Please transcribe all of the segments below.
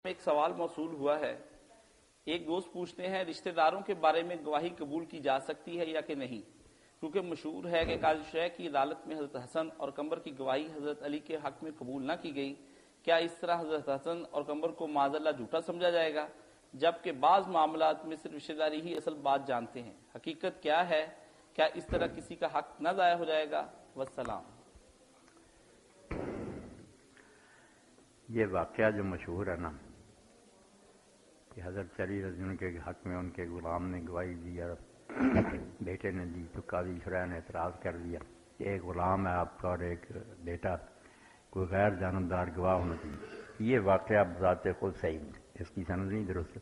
ایک سوال موصول ہوا ہے. ایک دوست پوچھتے ہیں رشتہ داروں کے بارے میں گواہی قبول کی جا سکتی ہے یا کہ نہیں، کیونکہ مشہور ہے کہ قاضی شرح کی عدالت میں حضرت حسن اور قمر کی گواہی حضرت علی کے حق میں قبول نہ کی گئی. کیا اس طرح حضرت حسن اور قمر کو معاذ اللہ جھوٹا سمجھا جائے گا، جبکہ بعض معاملات میں صرف رشتہ داری ہی اصل بات جانتے ہیں؟ حقیقت کیا ہے؟ کیا اس طرح کسی کا حق نہ ضائع ہو جائے گا؟ والسلام. یہ واقعہ جو مشہور ہے نا کہ حضرت علی رضی اللہ عنہ کے حق میں ان کے غلام نے گواہی دی اور بیٹے نے دی تو قاضی شرح نے اعتراض کر دیا کہ ایک غلام ہے آپ کا اور ایک بیٹا، کوئی غیر جانبدار گواہ ہونا چاہیے. یہ واقعہ بذات خود صحیح نہیں، اس کی سند نہیں درست.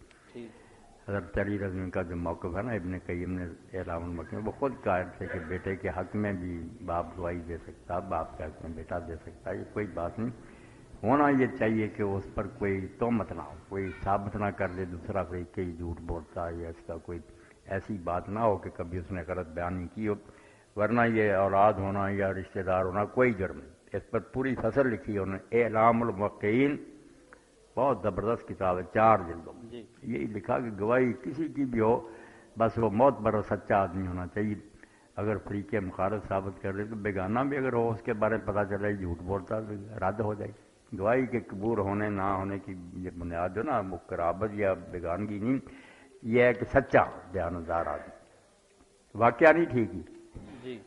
حضرت علی رضی اللہ عنہ کا جو موقف ہے نا ابن قیم نے اعلام المکن وہ خود قائل تھے کہ بیٹے کے حق میں بھی باپ گواہی دے سکتا، باپ کے حق میں بیٹا دے سکتا. یہ کوئی بات نہیں. ہونا یہ چاہیے کہ اس پر کوئی تہمت نہ ہو، کوئی ثابت نہ کر دے دوسرا فریق کہ جھوٹ بولتا ہے یا اس کا کوئی ایسی بات نہ ہو کہ کبھی اس نے غلط بیان نہیں کی ہو. ورنہ یہ اولاد ہونا یا رشتہ دار ہونا کوئی جرم نہیں. اس پر پوری فصل لکھی ہے انہوں نے، اعلام الموقعین، بہت زبردست کتاب ہے، 4 جلدوں میں. یہی لکھا کہ گواہی کسی کی بھی ہو بس وہ معتبر اور سچا آدمی ہونا چاہیے. اگر فریق مخالف ثابت کر دے تو بیگانہ بھی اگر ہو اس کے بارے میں پتہ چلے جھوٹ بولتا تو رد ہو جائے. گواہی کے قبول ہونے نہ ہونے کی یہ بنیاد جو نا قرابت یا بیگانگی نہیں، یہ ہے کہ سچا دیانتدار آدمی. واقعہ نہیں ٹھیک ہی.